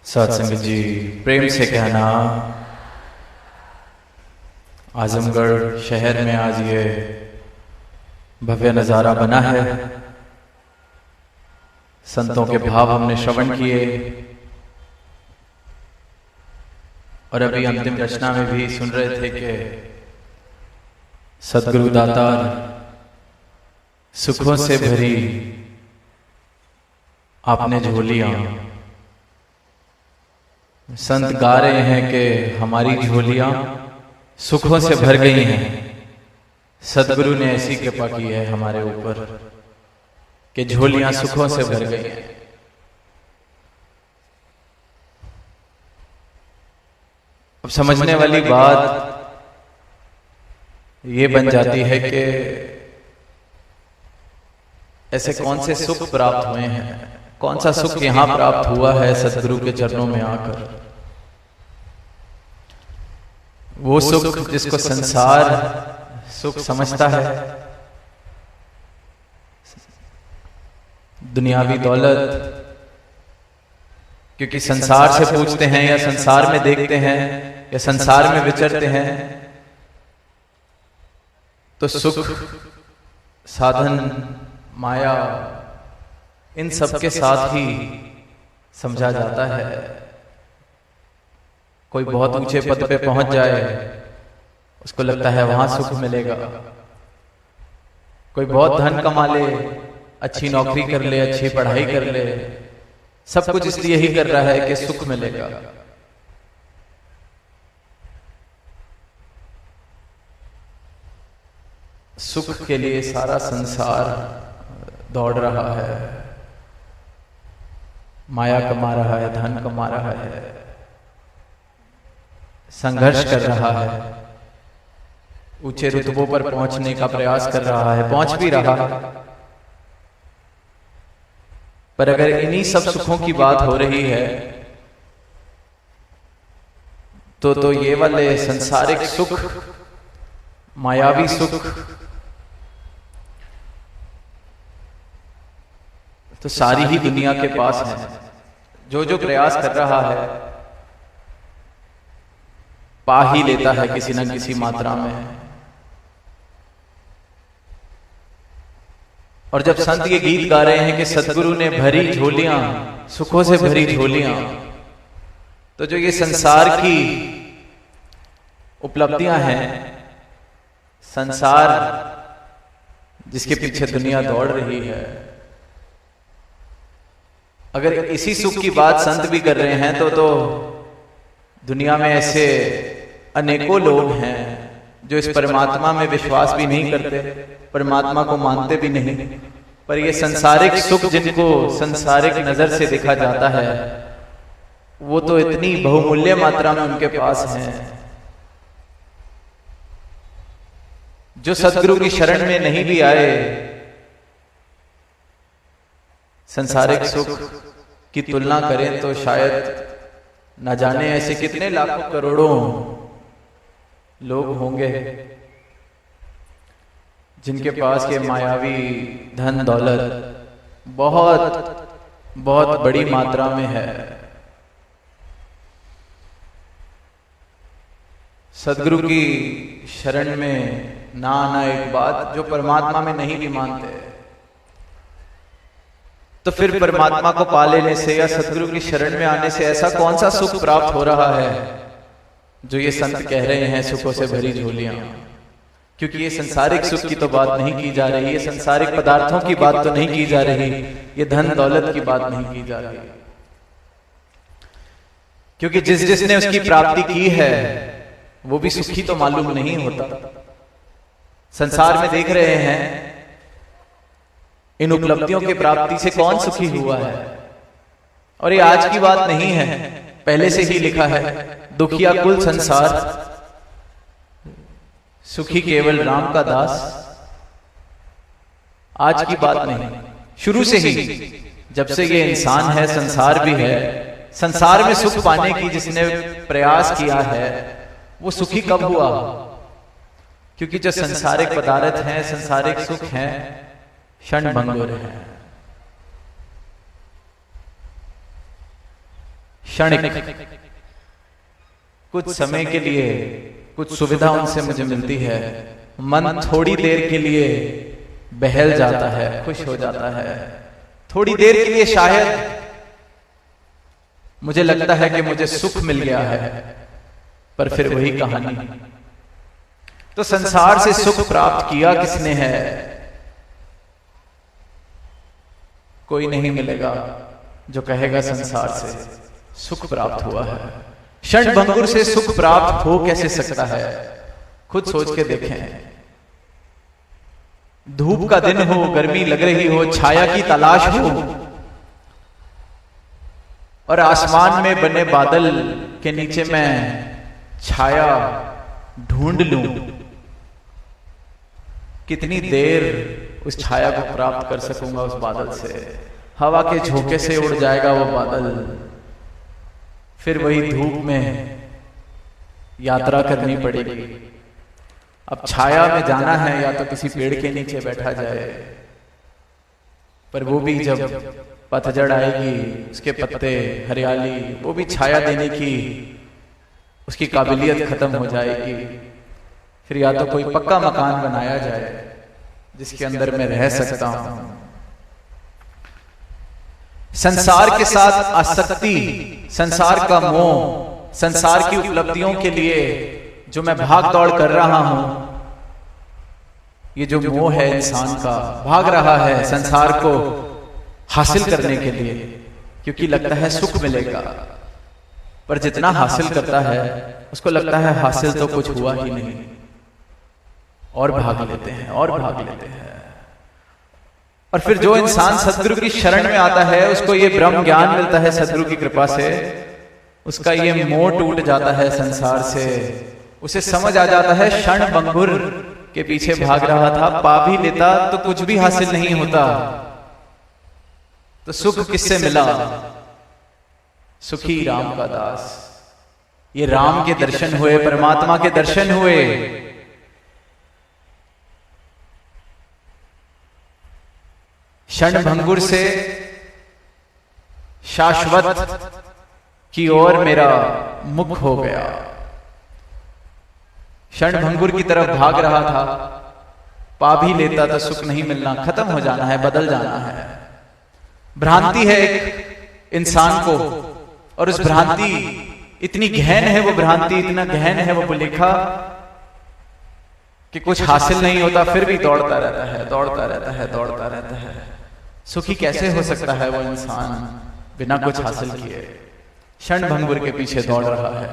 सत्संग जी प्रेम से कहना, आजमगढ़ शहर में आज ये भव्य नज़ारा बना है। संतों के भाव हमने श्रवण किए और अभी अंतिम रचना में भी सुन रहे थे कि सदगुरु दातार सुखों से भरी आपने झोलियां। संत गा रहे हैं कि हमारी झोलियां सुखों से भर गई हैं। सदगुरु ने ऐसी कृपा की है हमारे ऊपर कि झोलियां सुखों से भर गई हैं। अब समझने वाली बात ये बन जाती है कि ऐसे कौन से सुख प्राप्त हुए हैं, कौन सा सुख यहां प्राप्त हुआ है सदगुरु के चरणों में आकर। वो सुख जिसको संसार सुख समझता है, दुनियावी दौलत, क्योंकि संसार से पूछते हैं या संसार में देखते हैं या संसार में विचरते हैं तो सुख, साधन, माया, इन सब के साथ ही समझा जाता है। कोई बहुत ऊंचे पद पे पहुंच जाए, उसको लगता है वहां सुख मिलेगा। कोई बहुत धन कमा ले, अच्छी नौकरी कर ले, अच्छी पढ़ाई कर ले, सब कुछ इसलिए ही कर रहा है कि सुख मिलेगा। सुख के लिए सारा संसार दौड़ रहा है, माया कमा रहा है, धन कमा रहा है, संघर्ष कर रहा है, ऊंचे रुतबों पर पहुंचने का प्रयास कर रहा है, पहुंच भी रहा है। पर अगर इन्हीं सब सुखों की बात हो रही है तो ये वाले संसारिक सुख, मायावी सुख तो सारी ही दुनिया के पास है। जो जो प्रयास कर रहा है पा ही लेता है किसी न किसी मात्रा में। और जब संत ये गीत गा रहे हैं कि सदगुरु ने भरी झोलियां, सुखों से भरी झोलियां, तो जो ये संसार की उपलब्धियां हैं, संसार जिसके पीछे दुनिया दौड़ रही है, अगर इसी सुख की बात संत भी कर रहे हैं तो दुनिया में ऐसे अनेकों लोग हैं जो इस परमात्मा में विश्वास भी नहीं करते, परमात्मा को मानते भी नहीं, पर ये संसारिक सुख जिनको संसारिक नजर से देखा जाता है वो तो इतनी बहुमूल्य मात्रा में उनके पास हैं। जो सदगुरु की शरण में नहीं भी आए, संसारिक सुख की तुलना करें तो शायद न जाने ऐसे कितने लाखों करोड़ों लोग होंगे जिनके पास ये मायावी धन दौलत बहुत बहुत बड़ी मात्रा में है। सदगुरु की शरण में ना आना एक बात, जो परमात्मा में नहीं भी मानते तो फिर परमात्मा को पा लेने से या सदगुरु की शरण में आने से ऐसा कौन सा सुख प्राप्त हो रहा है जो ये संत कह रहे हैं सुखों से भरी झोलियां। क्योंकि ये संसारिक सुख की तो बात नहीं की जा रही, ये संसारिक पदार्थों की बात तो नहीं की जा रही, ये धन दौलत की बात नहीं की जा रही। क्योंकि जिसने उसकी प्राप्ति की है वो भी सुखी तो मालूम नहीं होता। संसार में देख रहे हैं इन उपलब्धियों की प्राप्ति से कौन सुखी हुआ है। और ये आज की बात नहीं है, पहले से ही लिखा है, दुखिया कुल संसार सुखी केवल राम का दास। आज की बात नहीं, शुरू से ही जब से ये इंसान है, संसार भी है, संसार में सुख पाने की जिसने प्रयास किया है वो सुखी कब हुआ। क्योंकि जो संसारिक पदार्थ हैं, संसारिक सुख हैं, क्षण भंगुर है। क्षणिक, कुछ समय के लिए कुछ सुविधा उनसे मुझे मिलती है, मन थोड़ी देर के लिए बहल जाता है, खुश हो जाता है, थोड़ी देर के लिए शायद मुझे लगता है कि मुझे सुख मिल गया है, पर फिर वही कहानी। तो संसार से सुख प्राप्त किया किसने है? कोई नहीं मिलेगा जो कहेगा संसार से सुख प्राप्त हुआ है। क्षणभंगुर से सुख प्राप्त हो कैसे सकता है? खुद सोच के देखें। धूप का दिन हो, गर्मी लग रही हो, छाया की तलाश हो, और आसमान में बने बादल के नीचे मैं छाया ढूंढ लूं, कितनी देर उस छाया को प्राप्त कर सकूंगा उस बादल से? हवा के झोंके से उड़ जाएगा वो बादल, फिर वही धूप में यात्रा करनी पड़ेगी। अब छाया में जाना है या तो किसी पेड़ के नीचे बैठा जाए, पर वो भी जब पतझड़ आएगी, उसके पत्ते, हरियाली, वो भी छाया देने की उसकी काबिलियत खत्म हो जाएगी। फिर या तो कोई पक्का मकान बनाया जाए जिसके अंदर मैं रह सकता हूं। संसार के साथ आसक्ति, संसार का मोह, संसार की उपलब्धियों के लिए जो मैं भाग दौड़ कर रहा हूं, ये जो मोह है इंसान का, भाग रहा है संसार को हासिल करने के लिए, क्योंकि लगता है सुख मिलेगा, पर जितना हासिल करता है उसको लगता है हासिल तो कुछ हुआ ही नहीं, और भाग लेते हैं और भाग लेते हैं। और फिर जो इंसान सदगुरु की शरण में आता है, उसको ये ब्रह्म ज्ञान मिलता है सदगुरु की कृपा से, उसका ये मोह टूट जाता है संसार से। उसे समझ आ जाता है क्षणभंगुर के पीछे भाग रहा था, पा भी लेता तो कुछ भी हासिल नहीं होता, तो सुख किससे मिला? सुखी राम का दास। ये राम के दर्शन हुए, परमात्मा के दर्शन हुए। क्षणभंगुर से शाश्वत की ओर मेरा मुख हो गया। क्षणभंगुर की तरफ भाग रहा था, पा भी लेता तो सुख नहीं मिलना, खत्म हो जाना है, बदल जाना है। भ्रांति है एक इंसान को, और उस भ्रांति इतनी गहन है, वो भ्रांति इतना गहन है, वो बुलेखा कि कुछ हासिल नहीं होता, फिर भी दौड़ता रहता है, दौड़ता रहता है, दौड़ता रहता है। सुखी कैसे हो सकता है वो इंसान बिना कुछ हासिल किए? क्षणभंगुर के पीछे दौड़ रहा है।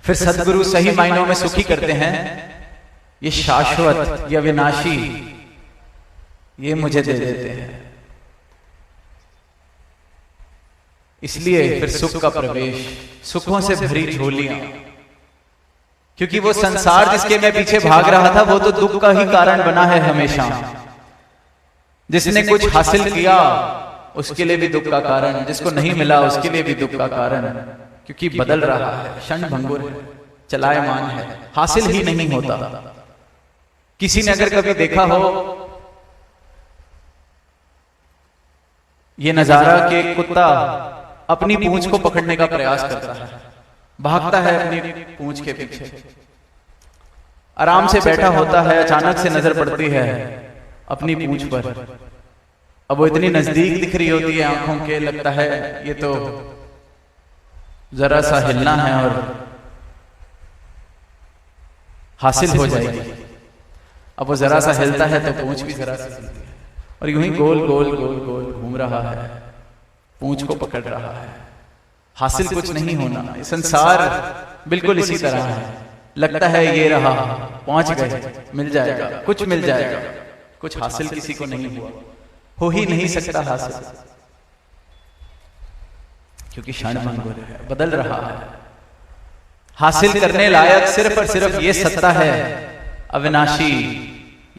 फिर सदगुरु सही मायनों में सुखी करते हैं, ये शाश्वत, ये अविनाशी, ये मुझे दे देते हैं। इसलिए फिर सुख का प्रवेश, सुखों से भरी झोलियां, क्योंकि वो संसार जिसके मैं पीछे भाग रहा था, वो तो दुख का ही कारण बना है हमेशा। जिसने कुछ हासिल किया उसके लिए भी दुख का कारण, जिसको नहीं मिला उसके लिए भी दुख का कारण, क्योंकि बदल रहा है, क्षणभंगुर है, चलायमान है, हासिल ही नहीं होता। किसी ने अगर कभी देखा हो ये नजारा कि कुत्ता अपनी पूंछ को पकड़ने का प्रयास करता है, भागता है अपनी पूंछ के पीछे, आराम से बैठा होता है, अचानक से नजर पड़ती है अपनी पूंछ पर। अब वो इतनी नजदीक दिख रही होती है आंखों के, लगता है ये तो जरा सा हिलना है और हासिल हो जाएगी। अब वो जरा सा हिलता है तो पूंछ भी जरा सा हिलती है, और यूं ही गोल गोल गोल गोल घूम रहा है, पूंछ को पकड़ रहा है, हासिल कुछ नहीं होना। संसार बिल्कुल इसी तरह है, लगता है ये रहा, पहुंच गए, मिल जाएगा, कुछ मिल जाएगा, कुछ हासिल किसी को नहीं हुआ, हो ही नहीं सकता हासिल, क्योंकि क्षणभंगुर है, बदल रहा है। हासिल करने लायक सिर्फ और सिर्फ ये सत्ता है अविनाशी,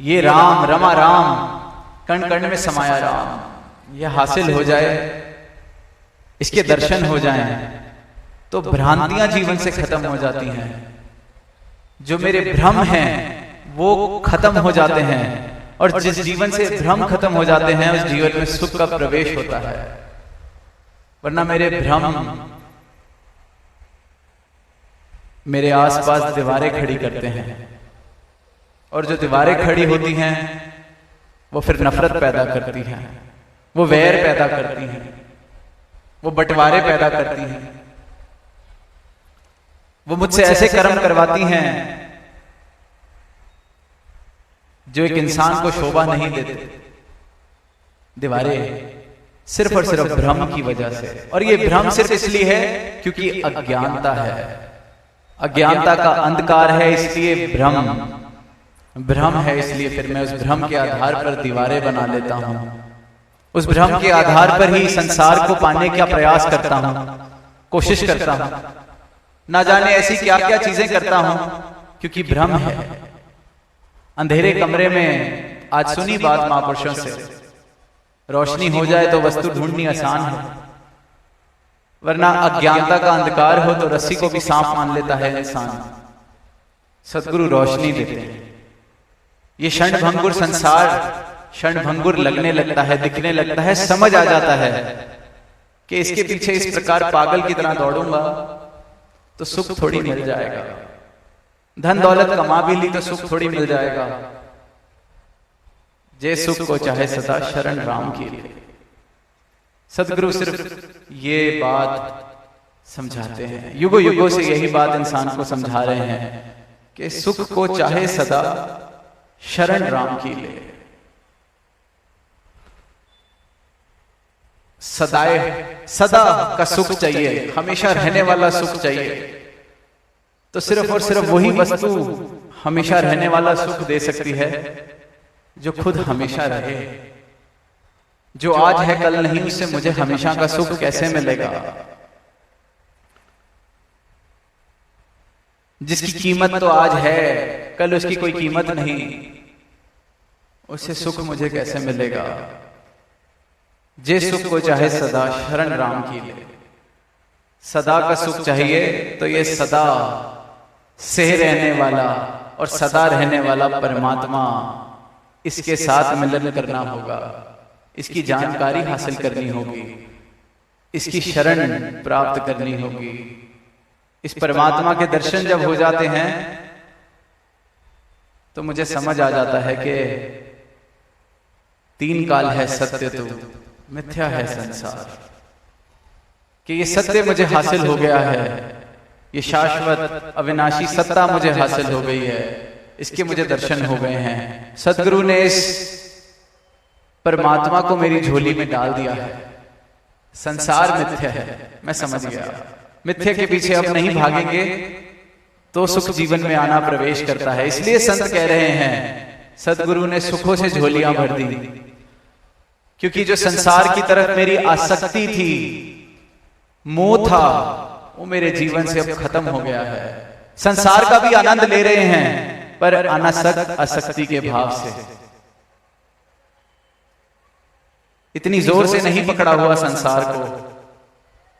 ये राम, रमा राम, कण कण में समाया राम। ये हासिल हो जाए, इसके दर्शन हो जाएं, तो भ्रांतियां जीवन से खत्म हो जाती हैं। जो मेरे भ्रम हैं वो खत्म हो जाते हैं, और जिस जीवन से भ्रम खत्म हो जाते हैं उस जीवन में सुख का प्रवेश होता है। वरना मेरे भ्रम मेरे आसपास दीवारें खड़ी करते हैं, और जो दीवारें खड़ी होती हैं वो फिर नफरत पैदा करती हैं, वो वैर पैदा करती हैं, वो बंटवारे पैदा करती हैं, वो मुझसे ऐसे कर्म करवाती हैं जो एक इंसान को शोभा नहीं देते। दीवारें सिर्फ और सिर्फ भ्रम की वजह से, और ये भ्रम सिर्फ इसलिए है क्योंकि अज्ञानता है, अज्ञानता का अंधकार है, इसलिए भ्रम है, इसलिए फिर मैं उस भ्रम के आधार पर दीवारें बना लेता हूं, उस भ्रम के आधार पर ही संसार को पाने का प्रयास करता हूं, कोशिश करता हूं, ना जाने ऐसी क्या क्या चीजें करता हूं, क्योंकि भ्रम है। अंधेरे कमरे में आज सुनी बात महापुरुषों से, रोशनी हो जाए तो वस्तु ढूंढनी आसान है, वरना अज्ञानता का अंधकार हो तो रस्सी को भी सांप मान लेता है इंसान। सद्गुरु रोशनी देते हैं। ये क्षणभंगुर संसार क्षणभंगुर लगने लगता है, दिखने लगता है, समझ आ जाता है कि इसके पीछे इस प्रकार पागल की तरह दौड़ूंगा तो सुख थोड़ी मिल जाएगा, धन दौलत कमा भी ली तो सुख थोड़ी मिल जाएगा। जे सुख को चाहे सदा शरण राम की ले। सदगुरु सिर्फ ये बात समझाते हैं, युगों युगों से यही बात इंसान को समझा रहे हैं कि सुख को चाहे सदा शरण राम की ले। सदा का सुख चाहिए, हमेशा रहने वाला सुख चाहिए, तो सिर्फ और सिर्फ वही वस्तु हमेशा रहने वाला सुख दे सकती है जो खुद हमेशा रहे। जो आज है कल नहीं, उससे मुझे हमेशा का सुख कैसे मिलेगा? जिसकी कीमत तो आज है, कल उसकी कोई कीमत नहीं, उससे सुख मुझे कैसे मिलेगा? जे सुख को चाहे सदा शरण राम की ले। सदा का सुख चाहिए तो ये सदा से रहने वाला और सदा रहने वाला परमात्मा, इसके साथ मिलन करना होगा, इसकी जानकारी हासिल करनी होगी, इसकी शरण प्राप्त करनी होगी। इस परमात्मा के दर्शन जब हो जाते हैं तो मुझे समझ आ जाता है कि तीन काल है सत्य तो मिथ्या है संसार, कि ये सत्य मुझे हासिल हो गया है, ये शाश्वत अविनाशी सत्ता मुझे हासिल हो गई है, इसके मुझे दर्शन हो गए हैं। सदगुरु ने इस परमात्मा को मेरी झोली में डाल दिया है। संसार मिथ्या है, मैं समझ गया, मिथ्या के पीछे अब नहीं भागेंगे तो सुख जीवन में आना प्रवेश करता है। इसलिए संत कह रहे हैं सदगुरु ने सुखों से झोलियां भर दी, क्योंकि जो संसार की तरफ मेरी आसक्ति थी, मोह था, वो मेरे जीवन से अब खत्म हो गया है। संसार का भी आनंद ले रहे हैं पर अनासक्त आसक्ति के भाव से। इतनी जोर से नहीं पकड़ा हुआ संसार को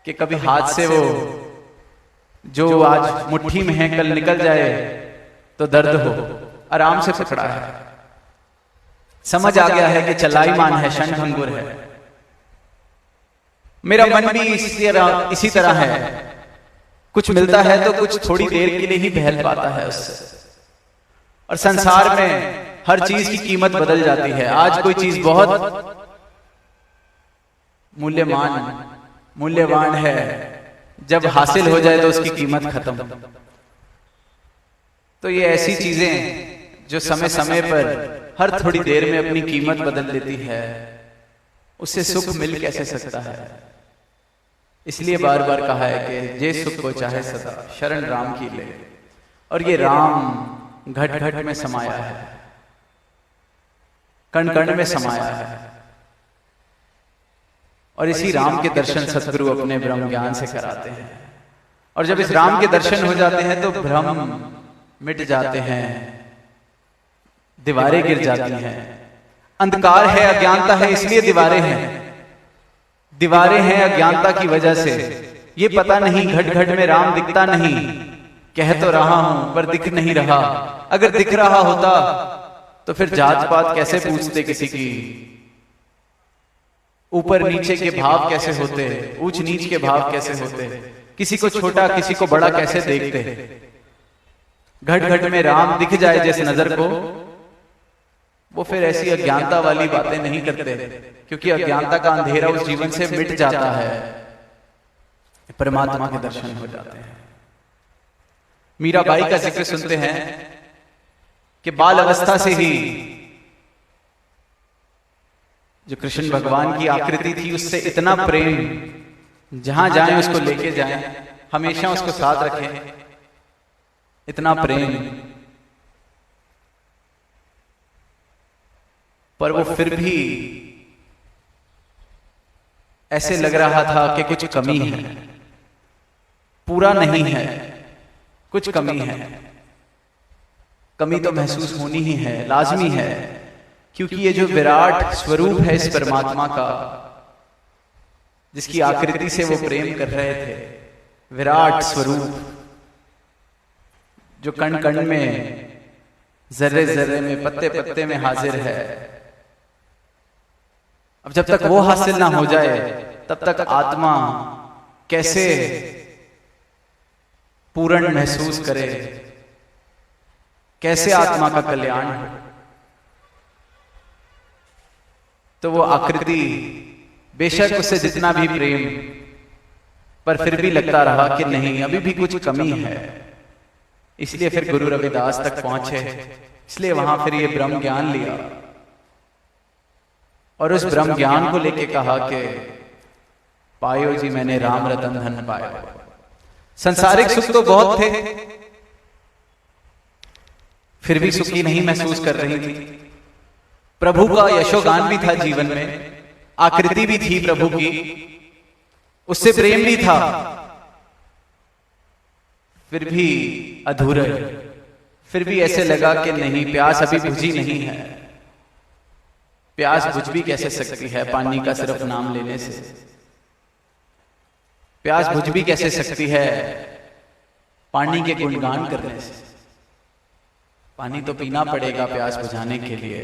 कि कभी हाथ से वो जो आज मुट्ठी में है कल निकल जाए तो दर्द हो। आराम से पकड़ा है, समझ आ गया है कि चलाईमान है, क्षणभंगुर है। मेरा मन भी इसी तरह है, कुछ मिलता है तो कुछ थोड़ी देर के लिए ही बहल पाता है उससे। और संसार में हर चीज की कीमत बदल जाती है। आज कोई चीज बहुत मूल्यवान है, जब हासिल हो जाए तो उसकी कीमत खत्म। तो ये ऐसी चीजें जो समय समय पर हर थोड़ी देर में अपनी कीमत बदल लेती है, उससे सुख मिल कैसे सकता है? इसलिए बार बार कहा है कि जे सुख को चाहे सदा शरण राम की ले। और ये राम घट घट में समाया है, कण कण में समाया है, और इसी राम के दर्शन सतगुरु अपने ब्रह्म ज्ञान से कराते हैं। और जब इस राम के दर्शन हो जाते हैं तो भ्रम मिट जाते हैं, दीवारें गिर जाती हैं। अंधकार है, अज्ञानता है, इसलिए दीवारें हैं। दीवारें हैं अज्ञानता की वजह से। ये पता नहीं, घट घट में राम दिखता नहीं, कह तो रहा हूं पर दिख नहीं रहा। अगर दिख रहा होता तो फिर जात पात कैसे पूछते किसी की? ऊपर नीचे के भाव कैसे होते हैं, ऊंच नीच के भाव कैसे होते हैं, किसी को छोटा किसी को बड़ा कैसे देखते हैं। घट घट में राम दिख जाए जिस नजर को, वो फिर ऐसी अज्ञानता वाली बातें नहीं करते, क्योंकि अज्ञानता का अंधेरा उस जीवन से मिट जाता है, परमात्मा के दर्शन हो जाते हैं। मीराबाई का जिक्र सुनते हैं कि बाल अवस्था से ही जो कृष्ण भगवान की आकृति थी उससे इतना प्रेम, जहां जाएं उसको लेके जाएं, हमेशा उसको साथ रखें, इतना प्रेम। पर वो फिर भी ऐसे लग रहा था कि कुछ कमी है, पूरा नहीं है, कुछ कमी है। कमी तो महसूस होनी ही है, लाजमी है, क्योंकि ये जो विराट स्वरूप है इस परमात्मा का, जिसकी आकृति से वो प्रेम कर रहे थे, विराट स्वरूप जो कण कण में, जर्रे जर्रे में, पत्ते पत्ते में हाजिर है, अब जब तक वो हासिल ना हो जाए तब तक आत्मा कैसे पूर्ण महसूस करे, कैसे आत्मा का कल्याण हो। तो वो आकृति, बेशक उससे जितना भी प्रेम, पर फिर भी लगता रहा कि नहीं, अभी भी कुछ कमी है। इसलिए फिर गुरु रविदास तक पहुंचे, इसलिए वहां फिर ये ब्रह्म ज्ञान लिया और उस ब्रह्म ज्ञान को लेके कहा कि पायो जी मैंने राम रतन धन पाया। संसारिक सुख तो बहुत थे, फिर भी सुखी नहीं महसूस कर रही थी। प्रभु का यशोगान भी था जीवन में, आकृति भी थी प्रभु की, उससे प्रेम भी था, फिर भी अधूरा, फिर भी ऐसे लगा कि नहीं, प्यास अभी बुझी नहीं है। प्यास बुझ भी कैसे सकती है पानी का सिर्फ नाम लेने से? प्यास बुझ भी कैसे सकती है पानी के गुणगान करने से? पानी तो पीना पड़ेगा प्यास बुझाने के लिए।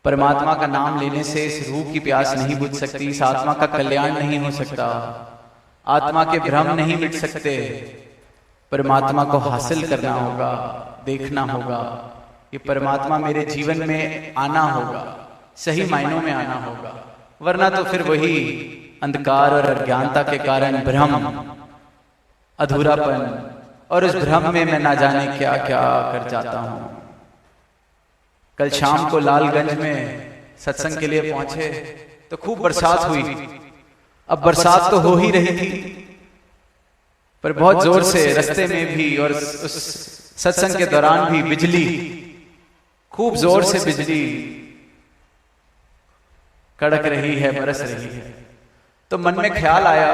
परमात्मा का नाम लेने से इस रूह की प्यास नहीं बुझ सकती, इस आत्मा का कल्याण नहीं हो सकता, आत्मा के भ्रम नहीं मिट सकते। परमात्मा को हासिल करना होगा, देखना होगा, ये परमात्मा मेरे जीवन में आना होगा, सही मायनों में आना होगा, वरना तो फिर वही अंधकार और अज्ञानता के कारण भ्रम, अधूरापन, और उस भ्रम में मैं ना जाने क्या क्या कर जाता हूं। कल शाम को लालगंज में सत्संग के लिए पहुंचे तो खूब बरसात हुई। अब बरसात तो हो ही रही थी, पर बहुत जोर से रास्ते में भी और उस सत्संग के दौरान भी बिजली, खूब जोर से बिजली कड़क रही है, बरस रही है। तो मन में ख्याल आया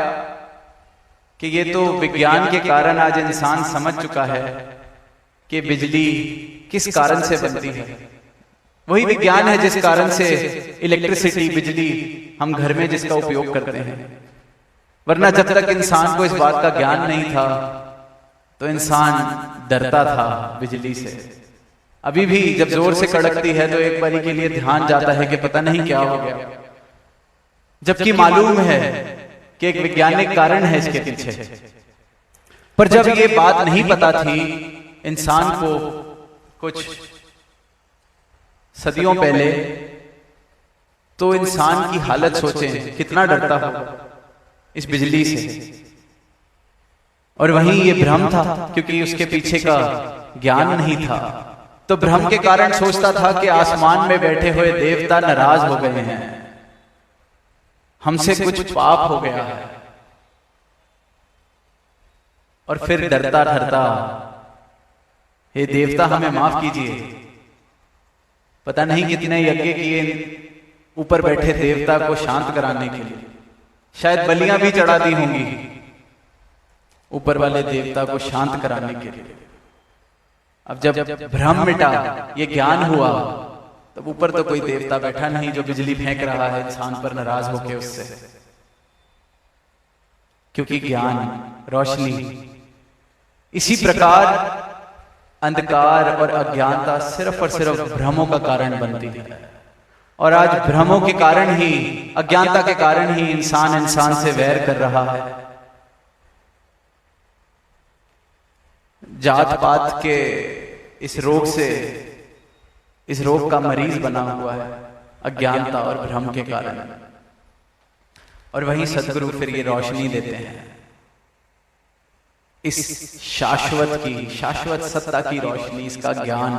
कि ये तो विज्ञान के कारण आज इंसान समझ चुका है कि बिजली किस कारण से बनती है। वही विज्ञान है जिस कारण से इलेक्ट्रिसिटी, बिजली हम घर में जिसका उपयोग करते हैं। वरना जब तक इंसान को इस बात का ज्ञान नहीं था तो इंसान डरता था बिजली से। अभी भी जब जोर से कड़कती है तो एक बारी के लिए ध्यान जाता है कि पता नहीं क्या हो गया, जबकि मालूम है कि एक वैज्ञानिक कारण है इसके पीछे। पर जब ये बात नहीं पता थी इंसान को कुछ सदियों पहले, तो इंसान की हालत सोचें, कितना डरता होगा इस बिजली से। और वहीं ये भ्रम था, क्योंकि उसके पीछे का ज्ञान नहीं था, तो भ्रम के कारण सोचता था कि आसमान में बैठे हुए देवता नाराज हो गए हैं, हमसे कुछ पाप हो गया है। और फिर डरता डरता, हे देवता हमें माफ कीजिए। पता नहीं कितने यज्ञ किए ऊपर बैठे देवता को शांत कराने के लिए, शायद बलियां भी चढ़ा दी होंगी ऊपर वाले देवता को शांत कराने के लिए। अब जब भ्रम मिटा, ये ज्ञान हुआ, तब ऊपर तो कोई देवता बैठा नहीं जो बिजली फेंक रहा है इंसान पर नाराज होके उससे, क्योंकि ज्ञान, रोशनी, इसी प्रकार अंधकार और अज्ञानता सिर्फ और सिर्फ भ्रमों का कारण बनती है। और आज भ्रमों के कारण ही, अज्ञानता के कारण ही इंसान से वैर कर रहा है। जात पात के इस रोग का मरीज बना हुआ है अज्ञानता और भ्रम के कारण। और वही सदगुरु फिर ये रोशनी देते हैं, इस शाश्वत सत्ता की रोशनी, इसका ज्ञान,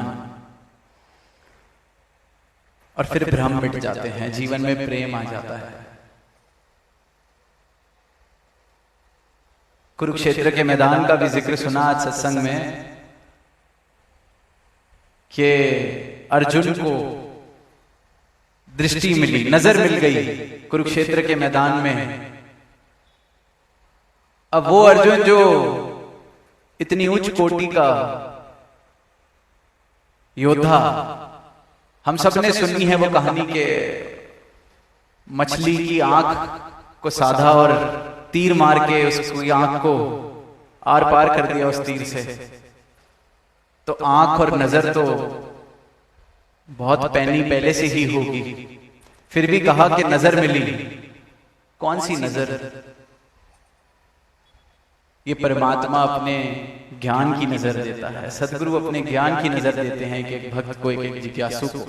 और फिर भ्रम मिट जाते हैं, जीवन में प्रेम आ जाता है। कुरुक्षेत्र के मैदान का भी जिक्र सुना आज सत्संग में कि अर्जुन को दृष्टि मिली, नजर मिल गई कुरुक्षेत्र के मैदान में। अब वो अर्जुन जो इतनी उच्च कोटि का योद्धा, हम सबने सुनी है वो कहानी के मछली की आंख को साधा और तीर मार के उसकी आंख को आर पार कर दिया उस तीर से। तो आंख और नजर तो बहुत पैनी पहले से ही होगी, फिर भी कहा कि नजर मिली। कौन सी नजर? ये परमात्मा अपने ज्ञान की नजर देता है, सदगुरु अपने ज्ञान की नजर देते हैं कि एक भक्त को, एक जिज्ञासु को।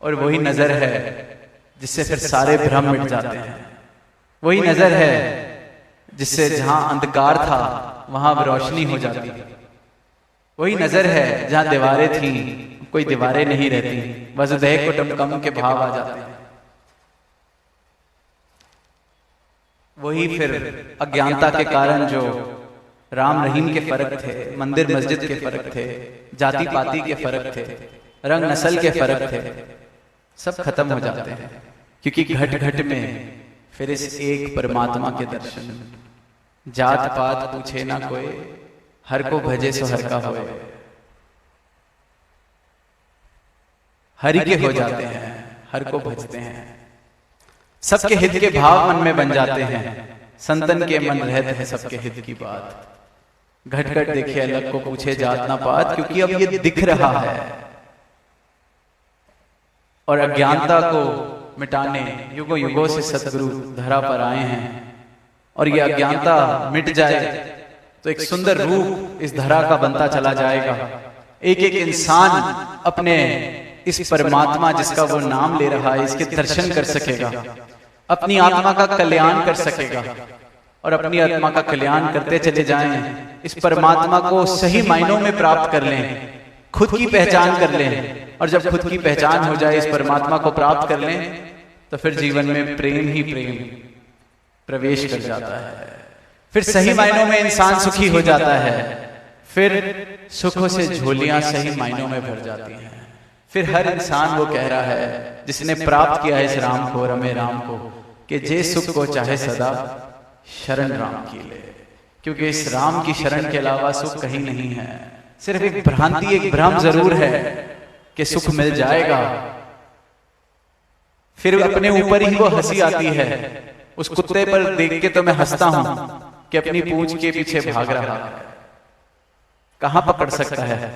और वही नजर है जिससे फिर सारे भ्रम मिट जाते हैं। वही नजर है जिससे जहां अंधकार था वहां रोशनी हो जाती है। वही नजर है जहां दीवारें थी, कोई दीवारें नहीं रहती, वसुधैव कुटुम्बकम के भाव आ जाते हैं। वही फिर अज्ञानता के कारण जो राम रहीम के फर्क थे, मंदिर मस्जिद के फर्क थे, जाति पाति के फर्क थे, रंग नस्ल के फर्क थे, सब खत्म हो जाते हैं। क्योंकि घट घट में फिर इस एक परमात्मा के दर्शन, जात पात पूछे ना कोई, हर को भजे सो हर का होए, हरि के हो जाते हैं, हर को भजते हैं। सबके हित के भाव मन में बन जाते हैं, संतन के मन रहते हैं सबके हित की बात। घट घट देखे अलग को पूछे जात ना पात, क्योंकि अब ये दिख रहा है। और अज्ञानता को मिटाने युगों युगों से सतगुरु धरा पर आए हैं। और ये अज्ञानता मिट जाए तो एक सुंदर रूप इस धरा का बनता चला जाएगा। एक एक इंसान अपने इस परमात्मा जिसका वो नाम ले रहा है, इसके दर्शन कर सकेगा, अपनी आत्मा का कल्याण कर सकेगा। और अपनी आत्मा का कल्याण करते चले जाएं, इस परमात्मा को सही मायनों में प्राप्त कर लें, खुद की पहचान कर लें। और जब खुद की पहचान हो जाए, इस परमात्मा को प्राप्त कर लें, तो फिर जीवन में प्रेम ही प्रेम प्रवेश कर जाता है। फिर सही मायनों में इंसान सुखी हो जाता है। फिर सुखों से झोलियां सही मायनों में भर जाती हैं। फिर हर इंसान वो कह रहा है जिसने प्राप्त किया है इस राम को, रमे राम को, कि जे सुख को चाहे सदा शरण राम की ले। क्योंकि इस राम की शरण के अलावा सुख कहीं नहीं है। सिर्फ एक भ्रांति, एक भ्रम जरूर है कि सुख मिल जाएगा। फिर अपने ऊपर ही वो हंसी आती है। उस कुत्ते पर देख के तो मैं हंसता हूं कि अपनी पूंछ के पीछे भाग रहा है। कहां पकड़ सकता है?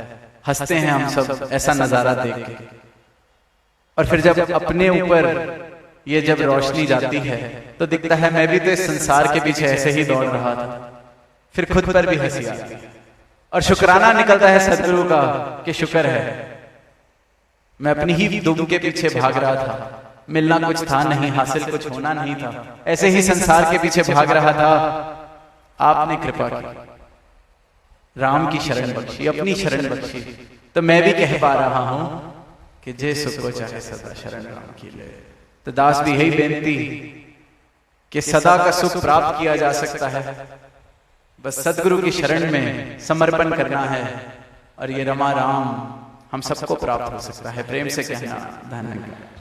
हंसते हैं हम सब ऐसा नजारा देख के। और फिर जब अपने ऊपर ये जब रोशनी जाती है तो दिखता है मैं भी तो इस संसार के पीछे ऐसे ही दौड़ रहा था। फिर खुद पर भी हंसी आती है और शुक्राना निकलता है सदगुरु का कि शुक्र है मैं अपनी ही दुम के पीछे भाग रहा था। मिलना कुछ था नहीं, हासिल कुछ होना नहीं था, ऐसे ही संसार के पीछे भाग रहा था। आपने कृपा की, राम की शरण बख्शी, अपनी शरण बख्शी, तो मैं भी कह पा रहा हूं कि जे सुख को चाहे सदा शरण राम की ले। तो दास भी यही बेनती कि सदा का सुख प्राप्त किया जा सकता है, बस सदगुरु की शरण में समर्पण करना है और ये रमा राम हम सबको प्राप्त हो सकता है। प्रेम से कहना धन्यवाद।